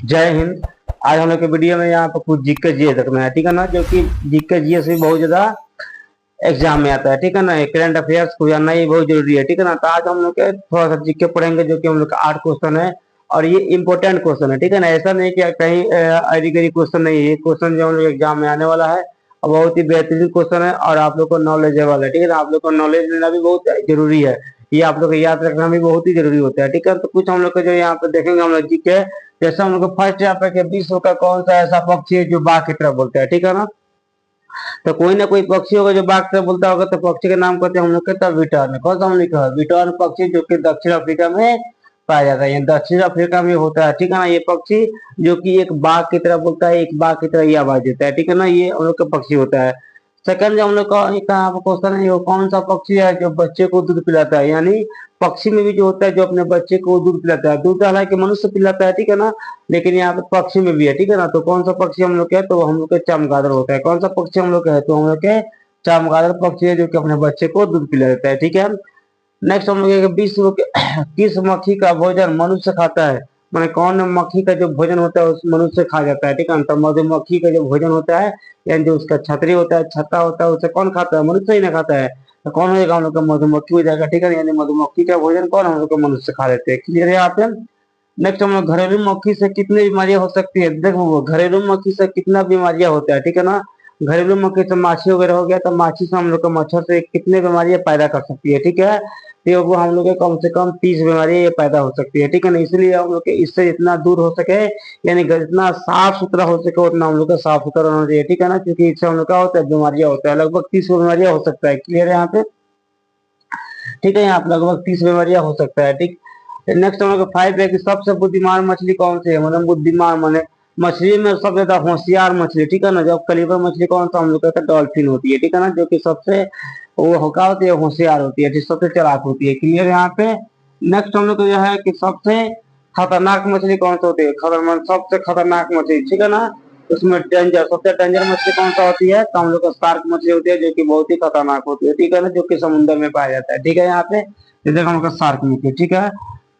जय हिंद। आज हम लोग के वीडियो में यहाँ पर कुछ जीके जीएस रखना है, ठीक है ना, जो कि जीके जीएस भी बहुत ज्यादा एग्जाम में आता है, ठीक है ना। करंट अफेयर्स को जानना ये बहुत जरूरी है, ठीक है ना। तो आज हम लोग के थोड़ा सा जीके पढ़ेंगे, जो कि हम लोग का 8 क्वेश्चन है और ये इंपॉर्टेंट क्वेश्चन है, ठीक है ना। ऐसा नहीं कि कहीं अरी गरी क्वेश्चन नहीं है, ये क्वेश्चन जो हम लोग एग्जाम में आने वाला है और बहुत ही बेहतरीन क्वेश्चन है और आप लोग को नॉलेजेबल है, ठीक है ना। आप लोग को नॉलेज लेना भी बहुत जरूरी है, ये आप लोग को याद रखना भी बहुत ही जरूरी होता है, ठीक है। तो कुछ हम लोग को जो यहाँ पे देखेंगे हम लोग जीके, जैसे हम लोग को फर्स्ट यहाँ पे विश्व का कौन सा ऐसा पक्षी है जो बाघ की तरह बोलता है, ठीक है ना। तो कोई ना कोई पक्षी होगा जो बाघ से बोलता होगा, तो पक्षी का नाम कहते हैं हम लोग कहते हैं विटर्न। कौन सा हम लोग कहा विटर्न पक्षी, जो कि दक्षिण अफ्रीका में पाया जाता है, ये दक्षिण अफ्रीका में होता है, ठीक है ना। ये पक्षी जो कि एक बाघ की तरह बोलता है, एक बाघ की तरह ये आवाज देता है, ठीक है ना। ये हम लोग का पक्षी होता है। सेकंड जो हम लोग का कहाँ पर क्वेश्चन है, वो कौन सा पक्षी है जो बच्चे को दूध पिलाता है, यानी पक्षी में भी जो होता है जो अपने बच्चे को दूध पिलाता है। दूध हालांकि मनुष्य पिलाता है, ठीक है ना, लेकिन यहाँ पे पक्षी में भी है, ठीक है ना। तो कौन सा पक्षी हम लोग के, तो हम लोग के चमगादड़ होता है। कौन सा पक्षी हम लोग के है, तो हम लोग के चमगादड़ पक्षी है, जो कि अपने बच्चे को दूध पिला देता है, ठीक है। नेक्स्ट हम लोग विश्व के किस मक्खी का भोजन मनुष्य खाता है, माने कौन मक्खी का जो भोजन होता है उस मनुष्य खा जाता है, ठीक है। तो मधुमक्खी का जो भोजन होता है, यानी जो उसका छतरी होता है, छत्ता होता है, उसे कौन खाता है, मनुष्य ही ना खाता है। तो कौन होगा, हम लोग का मधुमक्खी हो जाएगा, ठीक है। यानी मधुमक्खी का भोजन कौन, हम लोग का मनुष्य खा लेते हैं। क्लियर है यहाँ पे। नेक्स्ट हम लोग घरेलू मक्खी से कितनी बीमारियां हो सकती है, देखो वो घरेलू मक्खी से कितना बीमारियां होता है, ठीक है ना। घरेलू मक्खी से माछी वगैरह हो गया, तो माछी से हम लोग का मच्छर से कितने बीमारियां पैदा कर सकती है, ठीक है। तो वो हम लोग के कम से कम 30 बीमारियां ये पैदा हो सकती है, ठीक है ना। इसलिए हम लोग के इससे जितना दूर हो सके, यानी जितना साफ सुथरा हो सके उतना हम लोग का साफ सुथरा होना चाहिए, ठीक है ना। क्योंकि इससे हम लोग का होता है बीमारियां होता है, लगभग 30 बीमारियां हो सकता है। क्लियर है यहाँ पे, ठीक है। यहाँ पे लगभग 30 बीमारियां हो सकता है, ठीक। नेक्स्ट हम लोग 5 है कि सबसे बुद्धिमान मछली कौन सी है, मतलब बुद्धिमान माने मछली में सबसे ज्यादा होशियार मछली, ठीक है ना। जब कलीबर मछली कौन सा, हम लोग कहते हैं डॉल्फिन होती है, ठीक है ना, जो कि सबसे वो होका होती है, होशियार होती है, सबसे चालाक होती है। क्लियर यहाँ पे। नेक्स्ट हम लोग को यह है कि सबसे खतरनाक मछली कौन सा होती है, खतरनाक सबसे खतरनाक मछली, ठीक है ना। उसमें डेंजर सबसे डेंजर मछली कौन सा होती है, तो हम लोग का शार्क मछली होती है, जो कि बहुत ही खतरनाक होती है, ठीक है ना, जो कि समुद्र में पाया जाता है, ठीक है। यहाँ पे ये देखो हम लोग का शार्क मछली, ठीक है।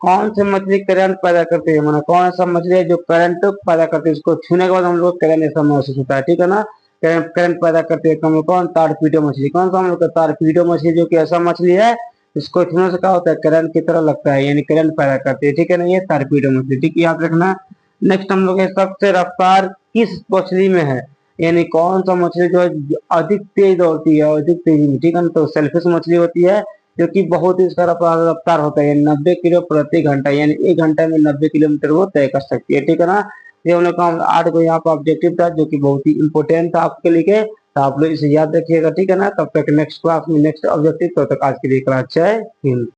कौन सी मछली करंट पैदा करती है, माना कौन सा मछली है जो करंट पैदा करती है, उसको छूने के बाद हम लोग करंट ऐसा महसूस होता है, ठीक है ना। करंट पैदा करती है, हम लोग कौन, तारपीडो मछली। कौन सा, हम लोग का तारपीडो मछली, जो कि ऐसा मछली है इसको छूने से क्या होता है, करंट की तरह लगता है, यानी करंट पैदा करती है, ठीक है ना। ये तारपीडो मछली, ठीक है, याद रखना। नेक्स्ट हम लोग सबसे रफ्तार किस मछली में है, यानी कौन सा मछली जो है अधिक तेज दौड़ती है, अधिक तेजी में, ठीक है ना। तो सेल्फिश मछली होती है, जो कि बहुत ही उसका रफ्तार होता है, 90 किलो प्रति घंटा, यानी 1 घंटा में 90 किलोमीटर वो तय कर सकती है, ठीक है ना। ये हम लोग का 8 को यहाँ पर ऑब्जेक्टिव था, जो कि बहुत ही इंपॉर्टेंट था आपके लिए, तो आप लोग इसे याद रखिएगा, ठीक है ना। तब तक नेक्स्ट क्लास में नेक्स्ट ऑब्जेक्टिव, तब तक आज के लिए क्लास जय हिंद।